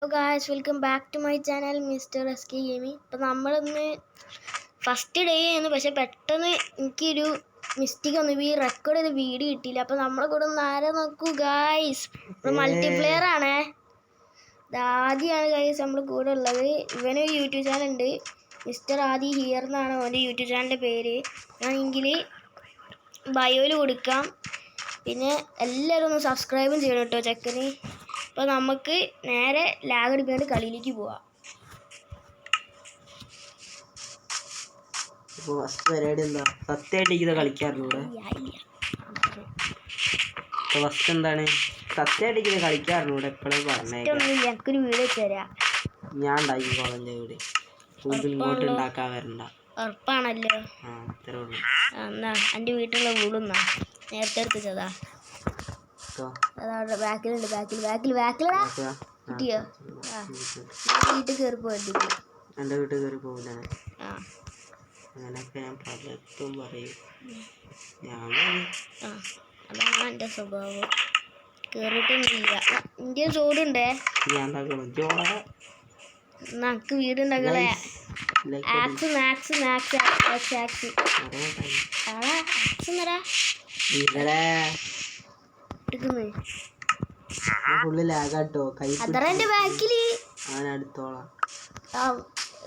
Hello guys, welcome back to my channel Mr. SK Gaming. അപ്പോൾ നമ്മളിന്ന് first day ആയിരുന്നു, പക്ഷെ പെട്ടെന്ന് എനിക്കൊരു മിസ്റ്റേക്ക് വന്നു. ഈ റെക്കോർഡ് ചെയ്ത് വീഡിയോ കിട്ടിയില്ല. അപ്പോൾ നമ്മളെ കൂടെ ഒന്ന് ആരെ നോക്കൂ ഗായ്സ്, മൾട്ടിപ്ലെയർ ആണേ. ആദ്യമാണ് ഗായ്സ് നമ്മുടെ കൂടെ ഉള്ളത്. ഇവന് യൂട്യൂബ് ചാനൽ ഉണ്ട്, മിസ്റ്റർ ആദി ഹിയർ എന്നാണ് അവൻ്റെ യൂട്യൂബ് ചാനലിൻ്റെ പേര്. ഞാനെങ്കിൽ ബയോയിൽ കൊടുക്കാം. പിന്നെ എല്ലാവരും ഒന്ന് സബ്സ്ക്രൈബും ചെയ്യണം കേട്ടോ ചെക്കന്. അപ്പോൾ നമുക്ക് നേരെ ലാഗ് അടിക്കാണ്ട് കളിയിലേക്ക് പോവാം. ഫസ്റ്റ് പരിപാടി എന്താ? സത്യമായിട്ട് കളിക്കാറുണ്ട്. ഫസ്റ്റ് എന്താണ് സത്യമായിട്ട് കളിക്കാറുണ്ട്? എപ്പോഴും പറഞ്ഞൊരു വീഡിയോ തരാം. ഞാൻ ഉണ്ടാക്കിക്കോളാം എൻ്റെ വീട്. കൂടുതൽ ഇങ്ങോട്ട് ഉണ്ടാക്കാൻ വരണ്ട. ഉറപ്പാണല്ലോ? അത്രേ ഉള്ളൂ. എന്നാ എൻ്റെ വീട്ടിലുള്ള വീടുന്നാ നേരത്തെ എടുത്തതാ. അതാണ് ബാക്കിലുണ്ട്. കിട്ടിയോ? വീട്ടിൽ കയറി പോയിട്ട് എൻ്റെ വീട്ടിൽ കയറി പോകില്ല. അങ്ങനെയൊക്കെ ഞാൻ പലതും പറയും. അതാണ് എൻ്റെ സ്വഭാവം. കേറിയിട്ടൊന്നുമില്ല. എൻ്റെ ചോടുണ്ടേ. ഞാൻ നമുക്ക് വീടുണ്ടാക്കളെ.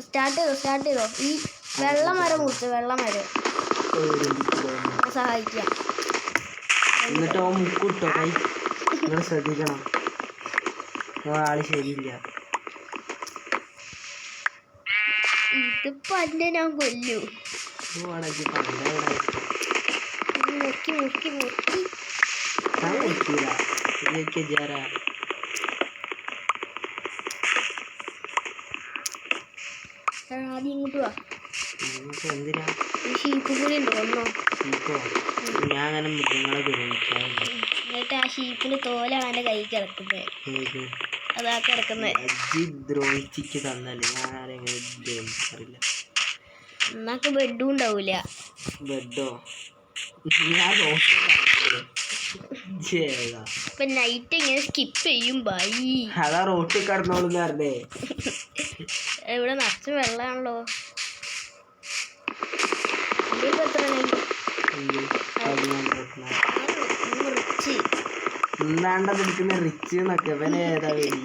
സ്റ്റാർട്ട് ചെയ്തോ. ഈ വെള്ളമരം മുറിച്ച് വെള്ളമരം സഹായിക്കാം. എന്നിട്ട് മുക്കിട്ടോ കൈ. നിങ്ങൾ ശ്രദ്ധിക്കണം, ആള് ശരിയില്ല. ഇതിപ്പോ അന്നെ ഞാൻ കൊല്ലു. മുക്കി ആദ്യം ഇങ്ങോട്ട് വാ. എന്തിനാ ഈ ഷീപ്പ് കൂടി ഉണ്ടോ? ഒന്നോ ഞാൻ അങ്ങനെ മൃഗങ്ങളെ എന്നിട്ട് ആ ഷീപ്പിന് തോലാണ് എൻ്റെ കൈ കിടക്കുന്നത്. അതാ കിടക്കുന്നത്. ദ്രോഹിച്ചിക്ക് തന്നല്ലേ, ഞാൻ ആരെങ്ങനെ ദ്രോഹിക്കാറില്ല. എന്നാക്ക് ബെഡും ഉണ്ടാവൂല. ബെഡോ? ഇപ്പൊ നൈറ്റ് ഇങ്ങനെ സ്കിപ്പ് ചെയ്യും. ബൈ. അതാ റോട്ടിൽ കിടന്നോളൂന്ന് പറഞ്ഞേ. ഇവിടെ നിറച്ച് വെള്ളമാണല്ലോ. ഇന്നാണ്ടെടുക്കുന്ന റിച്ച് എന്നൊക്കെ ഇവനെ ഏതാ വരി.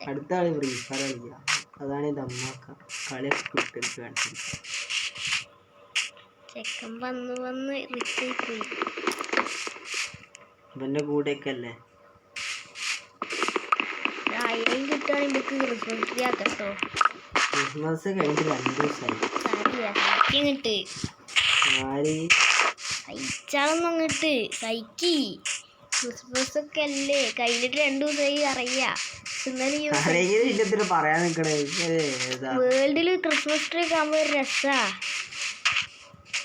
അടുത്ത കളി ഫ്രീ ഫയർ കളിക്കുക. അതാണ് ഇത് അമ്മാക്ക കളിയൊക്കെ കുട്ടികൾക്ക് കാണിച്ചിരിക്കുക. ചെക്കൻ വന്ന് റിച്ച് പോയി. ഇവന്റെ കൂടെയൊക്കെ അല്ലേ. ക്രിസ്മസ് കഴിഞ്ഞിട്ട് 2 ദിവസമായി. സഹിച്ചാളൊന്നങ്ങട്ട് സഹിക്കി. ക്രിസ്മസ് ഒക്കെ അല്ലേ കഴിഞ്ഞിട്ട് 2 ദിവസമായി അറിയാ. വേൾഡില് ക്രിസ്മസ് ട്രീ ഒക്കെ ആകുമ്പോ ഒരു രസാ.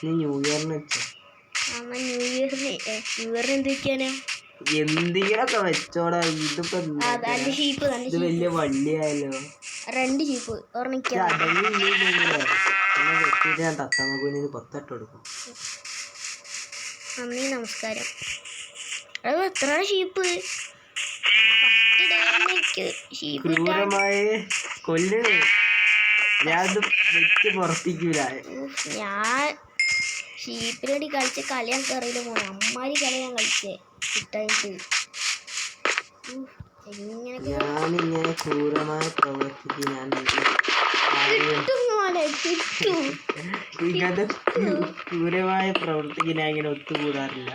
ന്യൂ ഇയറിന് ന്യൂ ഇയറിന് എന്ത് വെക്കാനാ? എന്തെങ്കിലൊക്കെ വെച്ചോടാ. ഇതിപ്പോ വലിയ വള്ളിയായല്ലോ. 2 ഷീപ്പ് ഞാൻ തത്തമ്മക്കുഞ്ഞിന് 10 കൊടുക്കും. നന്ദി, നമസ്കാരം. എത്ര ഷീപ്പ്? ക്രൂരമായി കൊല്ലണേ. ഞാൻ വെച്ച് പുറപ്പിക്കൂല. ഞാൻ ഷീപ്പിന് വേണ്ടി കളിച്ച കളി എനിക്ക് അറിയില്ല മോനെ. അമ്മാരി കളി ഞാൻ കളിച്ചേ കിട്ടായിട്ട്. ഞാനിങ്ങനെ ക്രൂരമായ പ്രവർത്തിക്ക് ക്രൂരമായ പ്രവർത്തിക്ക് ഞാൻ ഇങ്ങനെ ഒത്തുകൂടാറില്ല.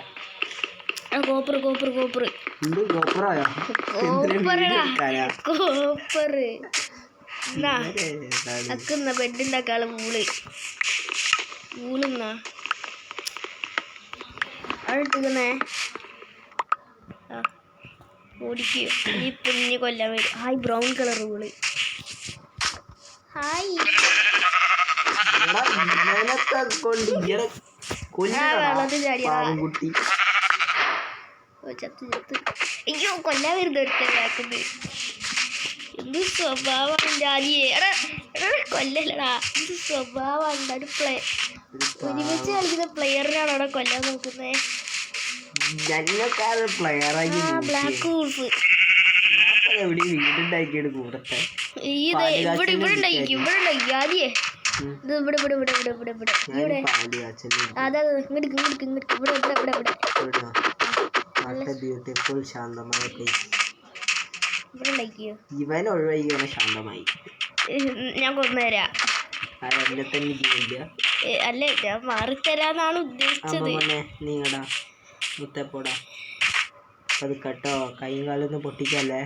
കോപ്പർ അക്കുന്ന ബെഡുണ്ടാക്കാളെ വൂളുന്ന അഴിട്ടുന്നേ. ഓടിക്ക് ഈ പുഞ്ഞ് കൊല്ലാൻ വരും. Hi brown colour wool. Hi വെള്ളത്തിൽ ചാടിയാ. ചത്ത് അയ്യോ കൊല്ലാൻ വരുന്നത്. എന്ത് സ്വഭാവമാണ് ജാതിയെ. കൊല്ലല്ലടാ, എന്ത് സ്വഭാവമാണ്. ഒരുമിച്ച് കളിക്കുന്ന പ്ലെയറിനാണ് അവിടെ കൊല്ലാൻ നോക്കുന്നത്. ഞങ്ങൾക്കാരെ പ്ലെയറാക്കി ബ്ലാക്ക് വൂൾഫ് എവിടെ വീടുണ്ടാക്കിയത് കൂടത്തെ ഇത് ഇവിടെ ഉണ്ടായിരിക്കും ആദ്യേ ഇത് ഇവിടെ ഇവിടെ ഇവിടെ ഇവിടെ ഇവിടെ ഇവിടെ ഇവിടെ അതെ ഇങ്ങോട്ട് ഇങ്ങോട്ട് ഇങ്ങോട്ട് ഇവിടെ ഇവിടെ ഇവിടെ ഇവിടെ ബ്യൂട്ടിഫുൾ ശാന്തമായ പ്ലേസ്. ഇവിടെ ഉണ്ടാക്കിയോ ഇവൻ ഒഴിവായി ശാന്തമായി. ഞാൻ കൊന്നുതരാം. എന്നെ തന്നെ ചെയ്യില്ല. അല്ലേ ഞാൻ മാറിത്തരാന്നാണ് ഉദ്ദേശിച്ചത്. നീങ്ങടാ മുത്തപ്പോടാ അത് കേട്ടോ. കൈയും കാലൊന്നും പൊട്ടിക്കല്ലേ.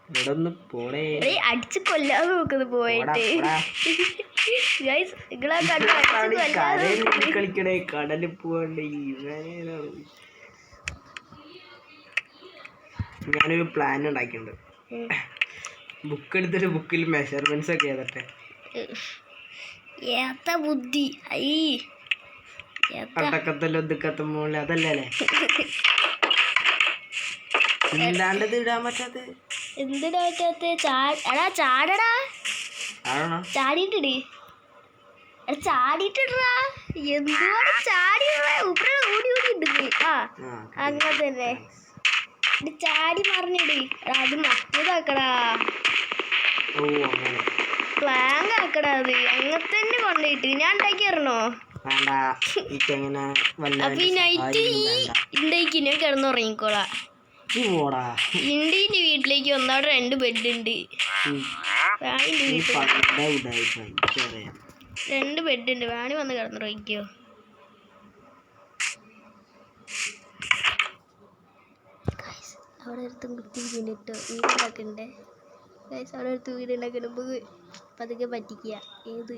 ഇവിടെ ഒന്ന് പോടേ. അടിച്ച് കൊല്ലാൻ നോക്കുന്നത് പോയിട്ട്. കളിക്കണേ കടലിൽ പോവണ്ടേ. ഞാനൊരു പ്ലാൻ ഉണ്ടാക്കിയിട്ടുണ്ട്. ബുക്ക് എടുത്തിട്ട് ബുക്കിൽ മെഷർമെന്റ്സ് ഒക്കെ ചെയ്തിട്ടെ. ഏത്ത ബുദ്ധി അട്ടക്കത്തല്ലോ ഒതുക്കത്തുമ്പോൾ അതല്ലേ എന്താണ്ടത് ഇടാൻ പറ്റാത്ത എന്തിടാ പറ്റാത്ത ചാടടാ ചാടിയിട്ടിട് ചാടിയിട്ടിടാ എന്തുവാണ് ചാടിയിടാ ഉപ്പറ ഓടി ഓടി ഇടുന്നു. അങ്ങനെ തന്നെ ചാടി മറിഞ്ഞിട്. അത് മറ്റേതാക്കടാ പ്ലാങ്ക് ആക്കടാ. അത് അങ്ങനെ തന്നെ കൊണ്ടുപോയിട്ട് ഞാൻ ഉണ്ടാക്കി തരണോ? അപ്പൊ ഈ നൈറ്റ് ഈ ഇന്ത്യക്ക് ഞാൻ കിടന്നുറങ്ങിക്കോളാം. ഇന്ത്യന്റെ വീട്ടിലേക്ക് വന്നവിടെ 2 ബെഡ് ഉണ്ട്. 2 ബെഡ് ഉണ്ട്. വേണി വന്ന് കിടന്നുറങ്ങിക്കോ. അവിടെ അടുത്ത് കുത്തി വീണിട്ടോ വീടുണ്ടാക്കണ്ടേ. അവിടെ അടുത്ത് വീടുണ്ടാക്കണ പതുക്കെ പറ്റിക്കുക. ഏത്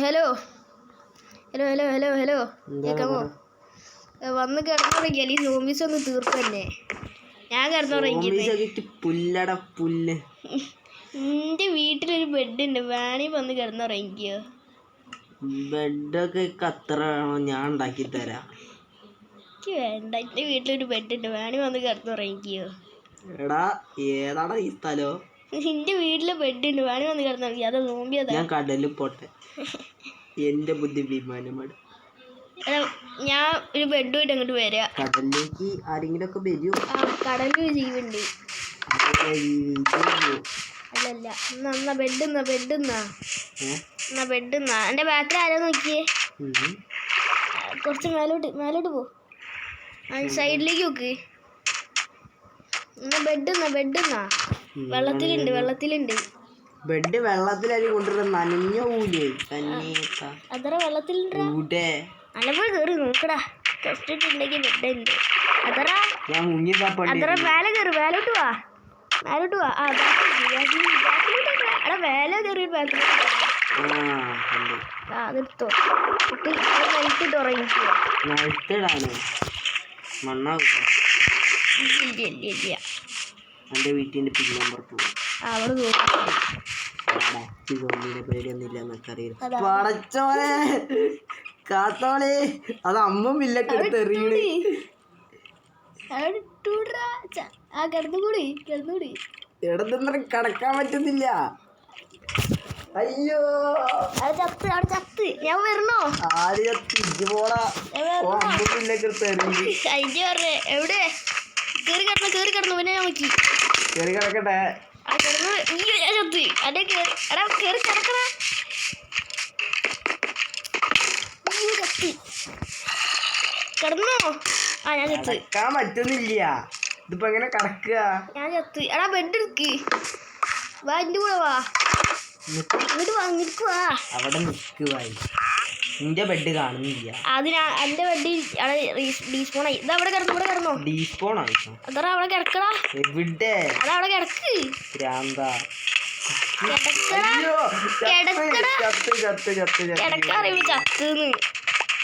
hello hello hello hello hello കേൾക്കാമോ? വന്ന് കിടന്നുറങ്ങിയാൽ ഈ സോംബീസ് ഒന്ന് തീർക്കന്നെ. ഞാൻ കിടന്നുറങ്ങിയത് എന്റെ വീട്ടിലൊരു ബെഡ് ഉണ്ട്. വേണി വന്ന് കിടന്നുറങ്ങിക്കോ. ബെഡൊക്കെ അത്ര ഞാൻ ഉണ്ടാക്കി തരാം. എനിക്ക് വേണ്ട. എന്റെ വീട്ടിലൊരു ബെഡ് ഉണ്ട്. വേണി വന്ന് കിടന്നുറങ്ങിക്കോ. എടാ ഏതാടാ ഈ സ്ഥലോ? എന്റെ വീട്ടിലെ ബെഡ് ഉണ്ട്. വേണി വന്ന് കിടന്നുറങ്ങി. അത് നോമ്പി. അതാ ഞാൻ കടലിൽ പോട്ടെ. എന്റെ ബുദ്ധി വിമാനമാണ്. ഞാൻ ഒരു ബെഡുമായിട്ട് അങ്ങോട്ട് വരാം. കടലിലേക്ക് ആരെങ്കിലും ഒക്കെ വരുമോ? കടലിൽ ജീവുണ്ട്. അല്ലല്ല എന്നാ ബെഡ് എന്നാ ബെഡ് എന്നാ ബെഡ് എന്നാ. എന്റെ ബാക്കിൽ ആരാ നോക്കിയേ? കുറച്ച് മേലോട്ട് പോ. സൈഡിലേക്ക് നോക്ക്. എന്നാ ബെഡ് എന്നാ വെള്ളത്തിലുണ്ട്. ബെഡ് വെള്ളത്തിലരി കൊണ്ടുവരുന്ന നനഞ്ഞ ഊലേ അതറ വെള്ളത്തിലുണ്ട്. അലപ്പോൾ കയറി നോക്കടാ. കഷ്ടിട്ടുണ്ടെങ്കിൽ ബെഡ് ഉണ്ട്. അതറ മേലെ കയറി മേലോട്ട് വാ. എടാ മേലെ കയറി അതെടുത്തോ. നൈറ്റിട്ട് ഉറങ്ങിക്കോ. എന്റെ വീട്ടിന്റെ പിന്നമ്പുറത്ത് പോകും. അവിടെ പേടിയൊന്നുമില്ല എന്നൊക്കെ പടച്ചോനെ കാത്തോളെ. അത് അമ്മ മില്ലട്ടെറിയൂടെ. ഇടത്തുന്ന കടക്കാൻ പറ്റുന്നില്ല. അയ്യോ ചത്ത് ഞാൻ വരണോ? ആര് ചത്ത് പോടാ. എവിടെ കേറി കിടന്നു. പിന്നെ നോക്കി കേറി കിടക്കട്ടെ. ചത്ത് അതെ കേറി കിടക്കണ. കിടന്നോ? ഞാൻ ചത്ത്. കിടക്കാൻ പറ്റുന്നില്ല. ഇതിപ്പോ എങ്ങനെ കിടക്കുക? ഞാൻ ചത്ത്. എടാ ബെഡ് എടുക്ക്. വാ എന്റെ കൂടെ വാ. ഇങ്ങോട്ട് വാ. അവിടെ നിൽക്കുവായി. നിന്റെ ബെഡ് കാണുന്നില്ല. എന്റെ ബെഡ് ഡീസ്പോൺ ആയി. അവിടെ കിടന്നോ? ഡീസ്പോൺ ആയി. അതറ അവിടെ കിടക്കടാ. എവിടെ? അതവിടെ കിടക്ക്. കിടക്കാറിയുമ്പോ ചത്തുന്ന്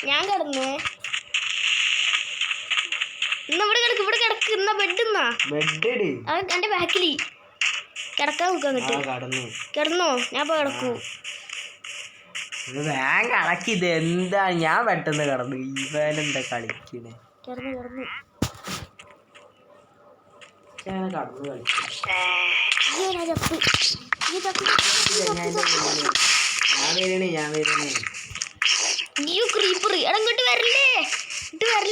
ഞാൻ കിടന്നേ. ഇവിടെ കിടക്ക്. എന്നാ ബെഡ് എന്റെ ബാക്കില് കിടക്കാൻ നോക്കാൻ കിട്ടും. കിടന്നോ? ഞാൻ ഇപ്പൊ കിടക്കൂ. കളക്കിത് എന്താ? ഞാൻ പെട്ടെന്ന് കിടന്നു. ഇവനെന്താ കളിക്കണേ? കിടന്നു ഞാൻ വരണേ അയ്യോ ക്രീപ്പർ എടാ ഇങ്ങോട്ട് വരല്ലേ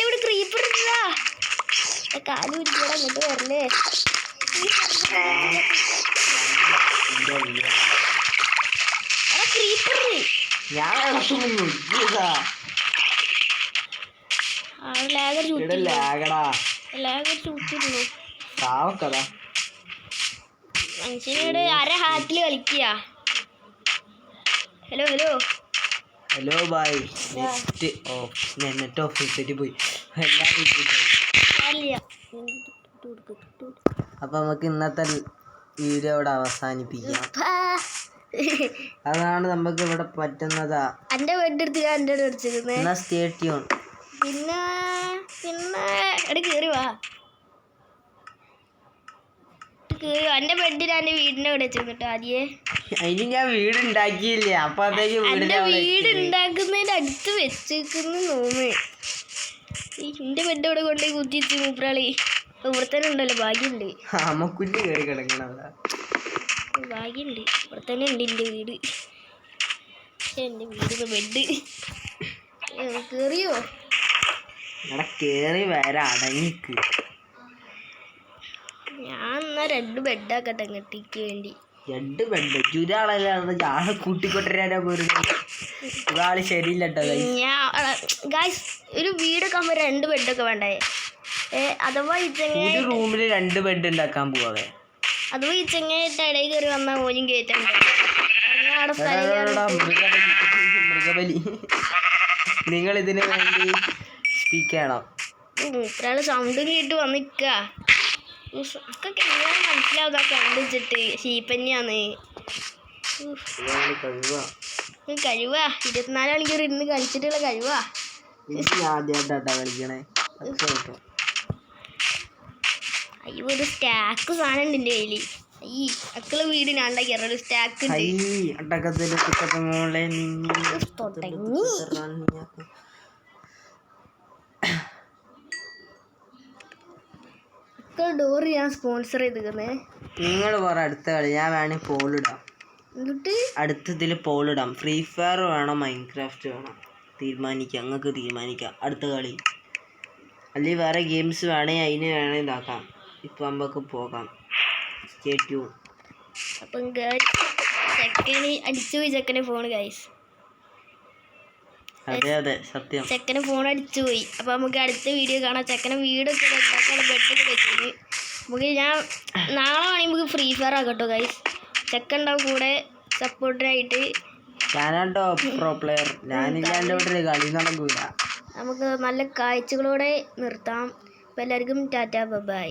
ഇവിടെ ക്രീപ്പർ ഇട്ടാ കാല് പിടിക്കടാ ഇങ്ങോട്ട് വരല്ലേ എടാ ക്രീപ്പർ ഞാൻ ലാഗർ ചൂട്ടിട്ടുള്ളൂ സാവക്കടാ മനുഷ്യനോട് അര ഹാറ്റിൽ കളിക്കുക hello hello bye net off ചെയ്തിട്ട് പോയി അപ്പൊ നമുക്ക് ഇന്നത്തെ വീഡിയോ ഇവിടെ അവസാനിപ്പിക്കാം. അതാണ് നമുക്ക് ഇവിടെ പറ്റുന്നതാ. എന്റെ ബെഡ് എടുത്ത് ഞാൻ എന്റെ അടിച്ചിരുന്നേ. Stay tune. പിന്നെ എവിടെ കേറി വാ എന്റെ ബെഡ് ഞാൻ എന്റെ വീടിന്റെ അവിടെ വെച്ചിരുന്നിട്ടോ ആദ്യേ. അതിന് ഞാൻ വീട് ഉണ്ടാക്കിയില്ലേ അപ്പൊ അതേക്ക് എന്റെ വീട് ഉണ്ടാക്കുന്നതിന്റെ അടുത്ത് വെച്ചേക്കുന്ന നോമേ എന്റെ ബെഡ് അവിടെ കൊണ്ടുപോയി കുത്തിച്ച് മൂപ്പറാളി ഇവിടെ തന്നെ ഉണ്ടല്ലോ ഭാഗ്യമുണ്ട്. അമ്മക്കുറ്റി കയറി കിടക്കണതാ ഭാഗ്യമുണ്ട് ഇവിടെ തന്നെ ഉണ്ട് എന്റെ വീട്. എന്റെ വീട് ബെഡ് കേറിയോ ഇവിടെ കേറി വരാ അടങ്ങിക്ക്. ഞാൻ എന്നാ 2 ബെഡാക്കട്ടെ ഇങ്ങോട്ടേക്ക് വേണ്ടി. 2 ബെഡ് ചുരാളല്ലാതെ ആളെ കൂട്ടിക്കൊണ്ടിരാനാ പോരുന്നത്. ഇതാള് ശരിയില്ല ഗായ്സ് ഒരു വീടൊക്കെ ആകുമ്പോ 2 ബെഡൊക്കെ വേണ്ടേ. അഥവാ ഈ ഒരു റൂമില് 2 ബെഡ് ഉണ്ടാക്കാൻ പോവാതെ അഥവാ ഈ ചെങ്ങായിട്ട് ഇടയിൽ കയറി വന്നാൽ മോനും കയറ്റണ്ടേ. മൃഗബലി നിങ്ങൾ ഇതിനു വേണ്ടി സ്പീക്ക് ചെയ്യണം. മൂപ്പരാള് സൗണ്ടും കേട്ട് വന്നിക്ക ഒക്കെ എങ്ങനെ മനസ്സിലാവുക സൗണ്ട് വെച്ചിട്ട് ഷീപ്പന്നെയാന്ന് കഴിവാ 24 മണിക്കൂർ ഇരുന്ന് കളിച്ചിട്ടുള്ള കഴിവാ. ആദ്യമായിട്ടാ കളിക്കണേ. അയ്യോ ഒരു സ്റ്റാക്ക് സാധനം ഉണ്ട് എൻ്റെ കയ്യില്. ഈ അക്കള് വീട് ഞാൻ ഉണ്ടാക്കി ഒരു സ്റ്റാക്ക് ഡോറ് ഞാൻ സ്പോൺസർ ചെയ്തിരിക്കുന്നേ. നിങ്ങൾ പറ അടുത്ത കളി. ഞാൻ വേണമെങ്കിൽ പോളിടാം. എന്നിട്ട് അടുത്തതിൽ പോളിടാം. ഫ്രീ ഫയർ വേണം മൈൻക്രാഫ്റ്റ് വേണം തീരുമാനിക്കാം. നിങ്ങൾക്ക് തീരുമാനിക്കാം അടുത്ത കളി. അല്ലെങ്കിൽ വേറെ ഗെയിംസ് വേണമെങ്കിൽ അതിന് വേണമെങ്കിൽ ഇതാക്കാം. ഇപ്പം നമുക്ക് പോകാം. Stay tune. അപ്പം ചെക്കന് അടിച്ചു പോയി ചെക്കൻ്റെ ഫോൺ ഗൈസ്. അതെ സത്യം ചെക്കന് ഫോൺ അടിച്ചു പോയി. അപ്പം നമുക്ക് അടുത്ത വീഡിയോ കാണാം. ചെക്കനെ വീടൊക്കെ ഉണ്ടാക്കാൻ ബെഡൊക്കെ വെച്ചിട്ട് നമുക്ക് ഞാൻ നാളെ വേണമെങ്കിൽ നമുക്ക് ഫ്രീ ഫയർ ആക്കട്ടോ ഗൈസ്. ചെക്കൻ ഉണ്ടാവും കൂടെ സപ്പോർട്ടറായിട്ട്. പ്രോ പ്ലെയർ ഞാനില്ലാണ്ട് കളി നടക്കൂല. നമുക്ക് നല്ല കാഴ്ചകളോടെ നിർത്താം. അപ്പോൾ എല്ലാവർക്കും ടാറ്റാ ബൈ.